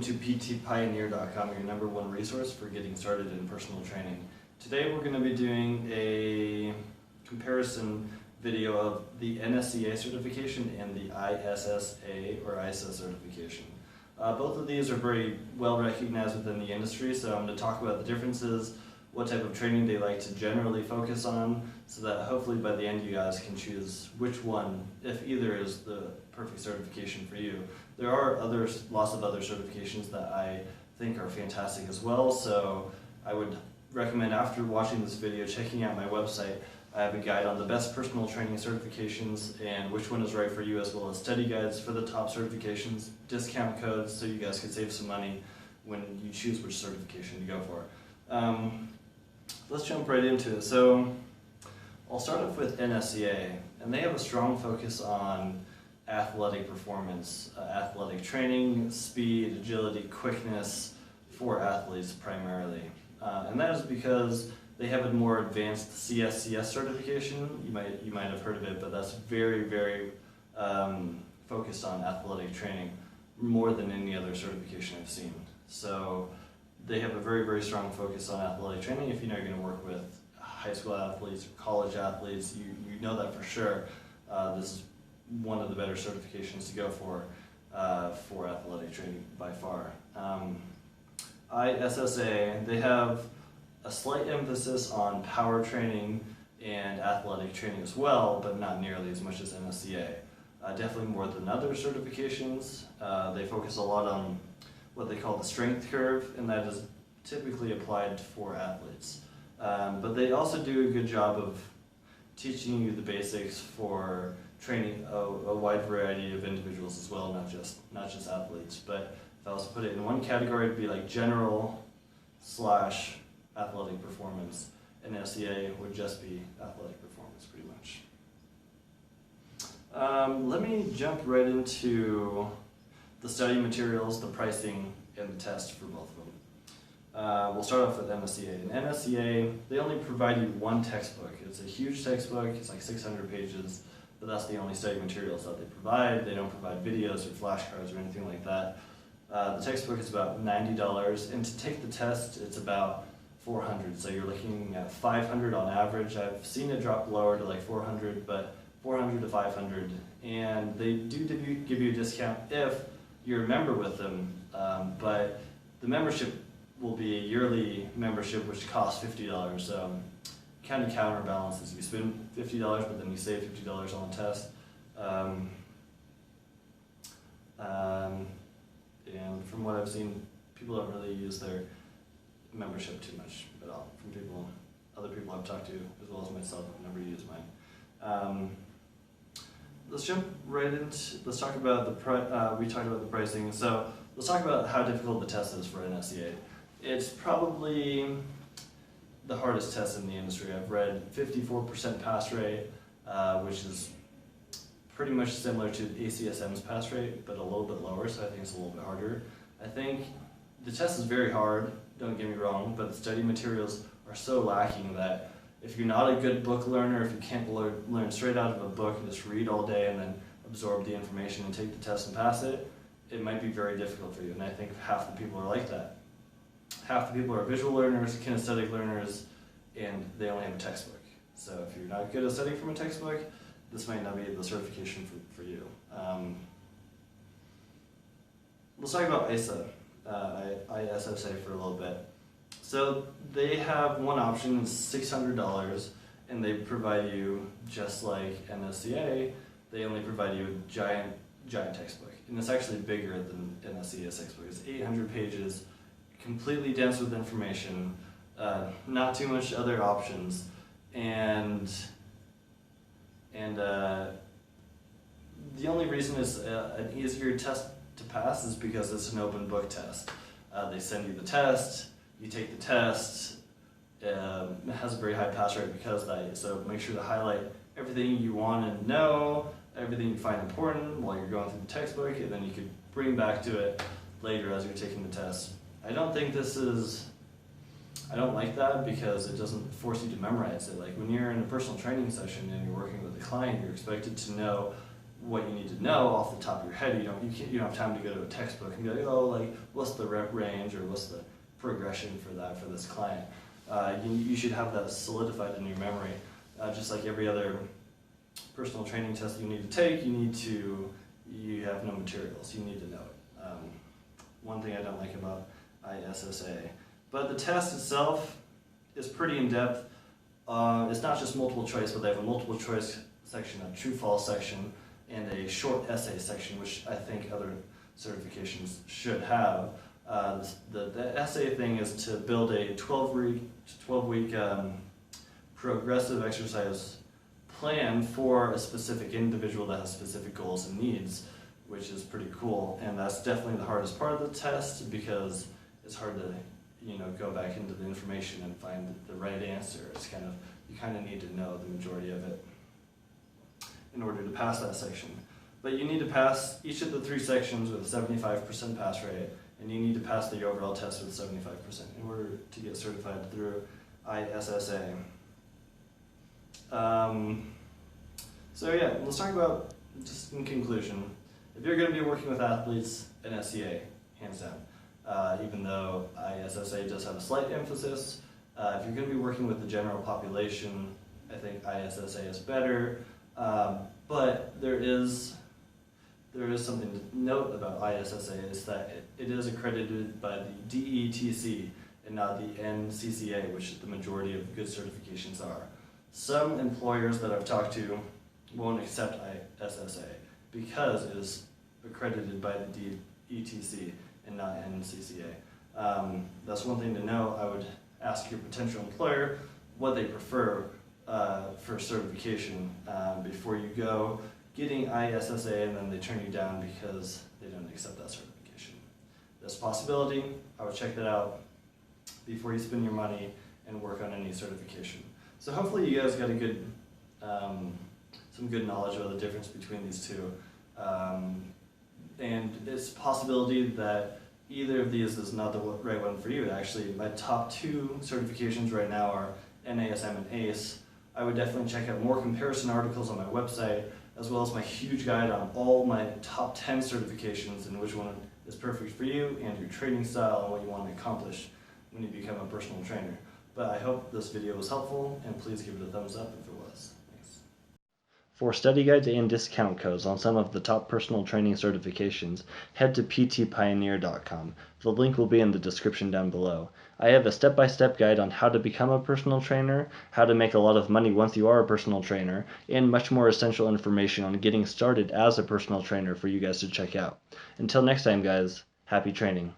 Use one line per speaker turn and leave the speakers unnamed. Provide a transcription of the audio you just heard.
to PTPioneer.com, your #1 resource for getting started in personal training. Today we're going to be doing a comparison video of the NSCA certification and the ISSA or ISSA certification. Both of these are very well recognized within the industry, so I'm going to talk about the differences, what type of training they like to generally focus on, so that hopefully by the end you guys can choose which one, if either, is the perfect certification for you. There are lots of other certifications that I think are fantastic as well, so I would recommend, after watching this video, checking out my website. I have a guide on the best personal training certifications and which one is right for you, as well as study guides for the top certifications, discount codes so you guys can save some money when you choose which certification to go for. Let's jump right into it. So I'll start off with NSCA, and they have a strong focus on athletic performance, athletic training, speed, agility, quickness for athletes primarily. And that is because they have a more advanced CSCS certification. You might have heard of it, but that's very focused on athletic training, more than any other certification I've seen. So they have a very strong focus on athletic training. If you know you're going to work with high school athletes or college athletes, you know that for sure. This is one of the better certifications to go for athletic training by far. ISSA, they have a slight emphasis on power training and athletic training as well, but not nearly as much as NSCA. Definitely more than other certifications. They focus a lot on what they call the strength curve, and that is typically applied for athletes. But they also do a good job of teaching you the basics for training a wide variety of individuals as well, not just athletes. But if I was to put it in one category, it'd be like general / athletic performance, and NSCA would just be athletic performance pretty much. Let me jump right into the study materials, the pricing, and the test for both of them. We'll start off with NSCA. In NSCA, they only provide you one textbook. It's a huge textbook, it's like 600 pages, but that's the only study materials that they provide. They don't provide videos or flashcards or anything like that. The textbook is about $90, and to take the test, it's about $400. So you're looking at $500 on average. I've seen it drop lower to like $400, but $400 to $500. And they do give you a discount if you're a member with them, but the membership will be a yearly membership, which costs $50. So kind of counterbalances. You spend $50, but then you save $50 on the test. And from what I've seen, people don't really use their membership too much at all. From other people I've talked to, as well as myself, I've never used mine. Let's jump right into, let's talk about we talked about the pricing, so let's talk about how difficult the test is for NSCA. It's probably the hardest test in the industry. I've read 54% pass rate, which is pretty much similar to ACSM's pass rate, but a little bit lower, so I think it's a little bit harder. I think the test is very hard, don't get me wrong, but the study materials are so lacking that if you're not a good book learner, if you can't learn straight out of a book and just read all day and then absorb the information and take the test and pass it, it might be very difficult for you, and I think half the people are like that. Half the people are visual learners, kinesthetic learners, and they only have a textbook. So if you're not good at studying from a textbook, this might not be the certification for you. Let's talk about ISSA, ISSA for a little bit. So they have one option, it's $600, and they provide you, just like NSCA, they only provide you a giant textbook. And it's actually bigger than NSCA's textbook. It's 800 pages, completely dense with information, not too much other options, and the only reason it's an easier test to pass is because it's an open book test. They send you the test, you take the test, it has a very high pass rate because of that, so make sure to highlight everything you want to know, everything you find important while you're going through the textbook, and then you could bring back to it later as you're taking the test. I don't like that because it doesn't force you to memorize it. Like when you're in a personal training session and you're working with a client, you're expected to know what you need to know off the top of your head. You don't have time to go to a textbook and be like, oh, like what's the rep range or what's the progression for this client. You should have that solidified in your memory, just like every other personal training test you need to take. You have no materials. You need to know it. One thing I don't like about ISSA, but the test itself is pretty in depth. It's not just multiple choice, but they have a multiple choice section, a true-false section, and a short essay section, which I think other certifications should have. The essay thing is to build a 12-week progressive exercise plan for a specific individual that has specific goals and needs, which is pretty cool. And that's definitely the hardest part of the test, because it's hard to go back into the information and find the right answer. You kind of need to know the majority of it in order to pass that section. But you need to pass each of the 3 sections with a 75% pass rate, and you need to pass the overall test with 75% in order to get certified through ISSA. So yeah, let's talk about, just in conclusion, if you're going to be working with athletes, NSCA, hands down. Even though ISSA does have a slight emphasis, if you're going to be working with the general population, I think ISSA is better. But there is something to note about ISSA, is that it is accredited by the DETC and not the NCCA, which the majority of good certifications are. Some employers that I've talked to won't accept ISSA because it is accredited by the DETC and not NCCA. That's one thing to know. I would ask your potential employer what they prefer for certification before you go getting ISSA and then they turn you down because they don't accept that certification. There's a possibility. I would check that out before you spend your money and work on any certification. So hopefully you guys got a good, some good knowledge about the difference between these two. And it's a possibility that either of these is not the right one for you. Actually, my top 2 certifications right now are NASM and ACE. I would definitely check out more comparison articles on my website, as well as my huge guide on all my top 10 certifications and which one is perfect for you and your training style and what you want to accomplish when you become a personal trainer. But I hope this video was helpful, and please give it a thumbs up if it was. Thanks. For study guides and discount codes on some of the top personal training certifications, head to ptpioneer.com. The link will be in the description down below. I have a step-by-step guide on how to become a personal trainer, how to make a lot of money once you are a personal trainer, and much more essential information on getting started as a personal trainer for you guys to check out. Until next time, guys, happy training.